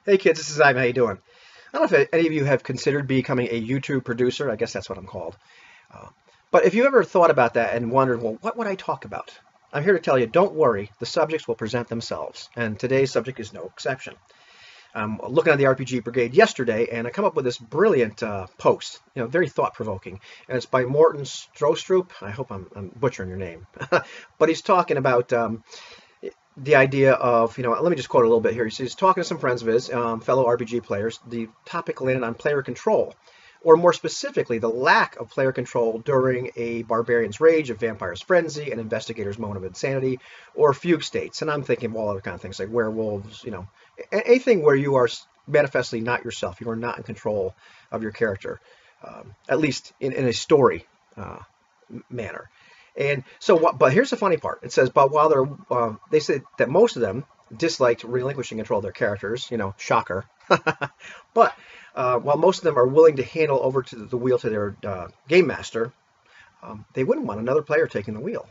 Hey kids, this is Ivan. How you doing? I don't know if any of you have considered becoming a YouTube producer. I guess that's what I'm called. Uh, but if you ever thought about that and wondered, well, what would I talk about? I'm here to tell you, don't worry, the subjects will present themselves. And today's subject is no exception. I'm looking at the RPG Brigade yesterday, and I come up with this brilliant post, very thought-provoking. And it's by Morton Strostrup. I hope I'm butchering your name. But he's talking about the idea of, let me just quote a little bit here. He's talking to some friends of his, fellow RPG players. The topic landed on player control, or more specifically, the lack of player control during a barbarian's rage, a vampire's frenzy, an investigator's moment of insanity, or fugue states. And I'm thinking of all other kind of things like werewolves, anything where you are manifestly not yourself. You are not in control of your character, at least in a story manner. And so, but here's the funny part. It says, but while they said that most of them disliked relinquishing control of their characters, shocker. But while most of them are willing to handle over to the wheel to their game master, they wouldn't want another player taking the wheel.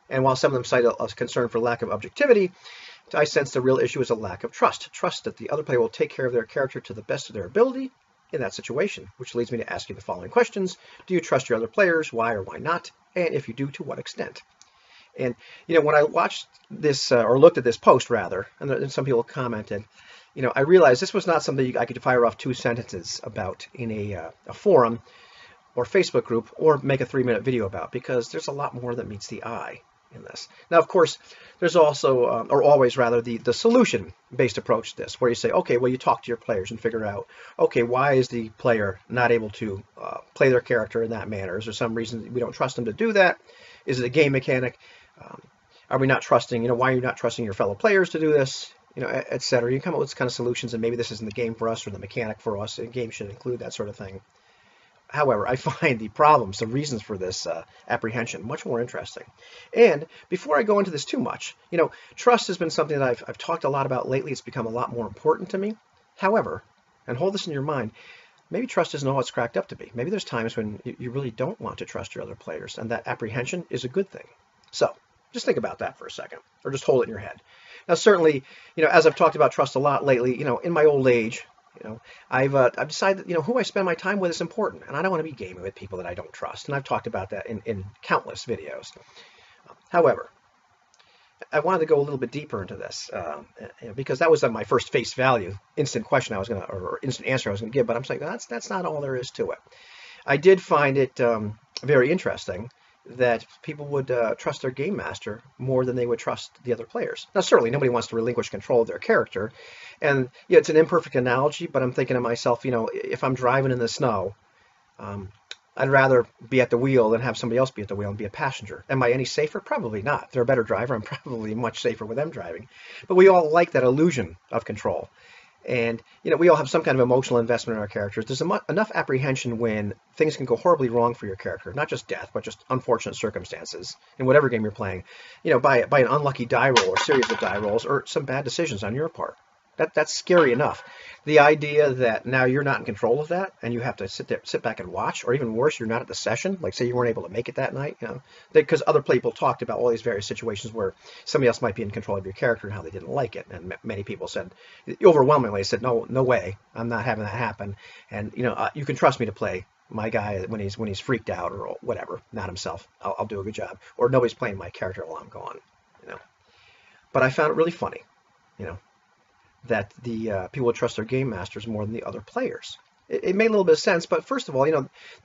And while some of them cite a concern for lack of objectivity, I sense the real issue is a lack of trust. Trust that the other player will take care of their character to the best of their ability in that situation, which leads me to ask you the following questions. Do you trust your other players? Why or why not? And if you do, to what extent? And, when I watched this, or looked at this post, rather, and some people commented, I realized this was not something I could fire off 2 sentences about in a forum or Facebook group or make a 3-minute video about, because there's a lot more that meets the eye in this. Now, of course, there's also, or always rather, the solution-based approach to this, where you say, okay, well, you talk to your players and figure out, okay, why is the player not able to play their character in that manner? Is there some reason we don't trust them to do that? Is it a game mechanic? Are we not trusting, why are you not trusting your fellow players to do this? Et cetera. You come up with kind of solutions, and maybe this isn't the game for us or the mechanic for us. A game should include that sort of thing. However, I find the problems, the reasons for this apprehension much more interesting. And before I go into this too much, trust has been something that I've talked a lot about lately. It's become a lot more important to me. However, and hold this in your mind, maybe trust isn't all it's cracked up to be. Maybe there's times when you really don't want to trust your other players, and that apprehension is a good thing. So just think about that for a second, or just hold it in your head. Now, certainly, as I've talked about trust a lot lately, in my old age, I've decided that, who I spend my time with is important, and I don't want to be gaming with people that I don't trust. And I've talked about that in countless videos. However, I wanted to go a little bit deeper into this because that was my first face value instant question or instant answer I was going to give. But I'm saying that's not all there is to it. I did find it very interesting that people would trust their game master more than they would trust the other players. Now, certainly nobody wants to relinquish control of their character. And it's an imperfect analogy, but I'm thinking to myself, if I'm driving in the snow, I'd rather be at the wheel than have somebody else be at the wheel and be a passenger. Am I any safer? Probably not. If they're a better driver, I'm probably much safer with them driving. But we all like that illusion of control. And, we all have some kind of emotional investment in our characters. There's enough apprehension when things can go horribly wrong for your character, not just death, but just unfortunate circumstances in whatever game you're playing, by an unlucky die roll or series of die rolls or some bad decisions on your part. That's scary enough. The idea that now you're not in control of that and you have to sit back and watch, or even worse, you're not at the session. Like, say you weren't able to make it that night, because other people talked about all these various situations where somebody else might be in control of your character and how they didn't like it. And many people said, overwhelmingly said, no way, I'm not having that happen. And, you can trust me to play my guy when he's freaked out or whatever, not himself. I'll do a good job. Or nobody's playing my character while I'm gone, But I found it really funny, that the people would trust their game masters more than the other players. It made a little bit of sense, but first of all,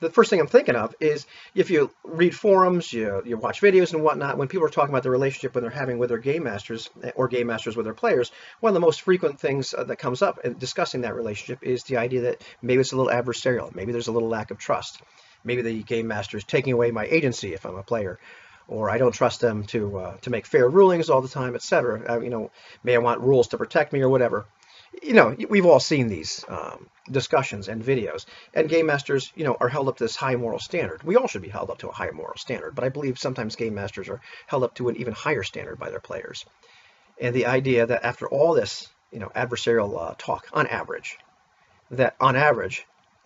the first thing I'm thinking of is if you read forums, you watch videos and whatnot, when people are talking about the relationship when they're having with their game masters or game masters with their players, one of the most frequent things that comes up in discussing that relationship is the idea that maybe it's a little adversarial, maybe there's a little lack of trust, maybe the game master is taking away my agency if I'm a player, or I don't trust them to make fair rulings all the time, etc. May I want rules to protect me or whatever. We've all seen these discussions and videos, and game masters, are held up to this high moral standard. We all should be held up to a high moral standard, but I believe sometimes game masters are held up to an even higher standard by their players. And the idea that after all this, adversarial talk, on average,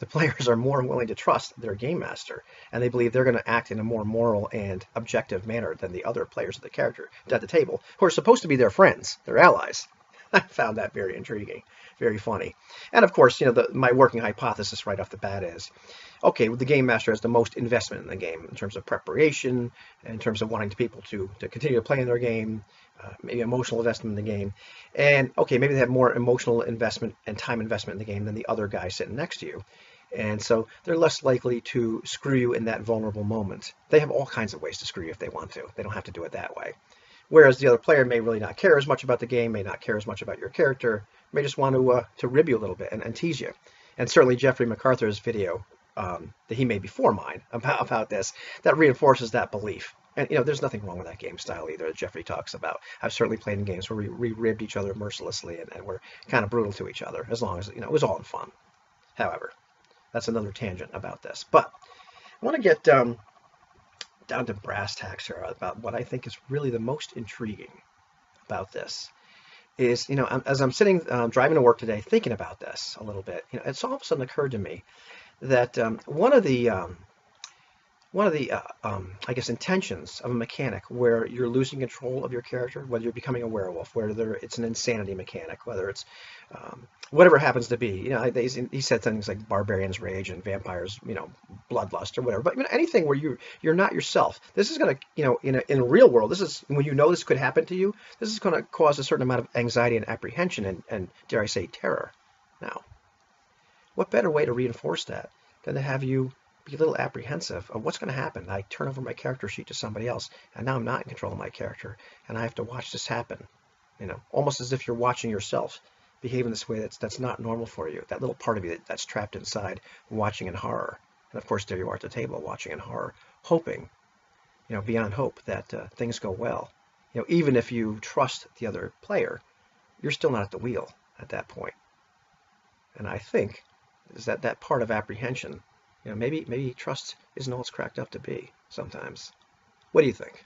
the players are more willing to trust their game master, and they believe they're going to act in a more moral and objective manner than the other players of the character at the table, who are supposed to be their friends, their allies. I found that very intriguing, very funny. And of course, my working hypothesis right off the bat is, okay, well, the game master has the most investment in the game in terms of preparation, in terms of wanting people to continue to play in their game, maybe emotional investment in the game. And okay, maybe they have more emotional investment and time investment in the game than the other guy sitting next to you. And so they're less likely to screw you in that vulnerable moment. They have all kinds of ways to screw you if they want to. They don't have to do it that way. Whereas the other player may really not care as much about the game, may not care as much about your character, may just want to rib you a little bit and tease you. And certainly Jeffrey MacArthur's video that he made before mine about this, that reinforces that belief. And there's nothing wrong with that game style either that Jeffrey talks about. I've certainly played in games where we ribbed each other mercilessly and we're kind of brutal to each other, as long as it was all in fun. However, that's another tangent about this. But I want to get down to brass tacks here about what I think is really the most intriguing about this. Is, as I'm sitting driving to work today, thinking about this a little bit, it's all of a sudden occurred to me that one of the I guess intentions of a mechanic where you're losing control of your character, whether you're becoming a werewolf, whether it's an insanity mechanic, whether it's whatever it happens to be. He said things like barbarian's rage and vampires, bloodlust or whatever. But anything where you're not yourself, this is going to, in a real world, this is when this could happen to you. This is going to cause a certain amount of anxiety and apprehension and dare I say terror. Now, what better way to reinforce that than to have you be a little apprehensive of what's going to happen? I turn over my character sheet to somebody else, and now I'm not in control of my character, and I have to watch this happen. Almost as if you're watching yourself behave in this way that's not normal for you. That little part of you that's trapped inside, watching in horror. And of course, there you are at the table, watching in horror, hoping, beyond hope that things go well. Even if you trust the other player, you're still not at the wheel at that point. And I think is that part of apprehension. Maybe trust isn't all it's cracked up to be sometimes. What do you think?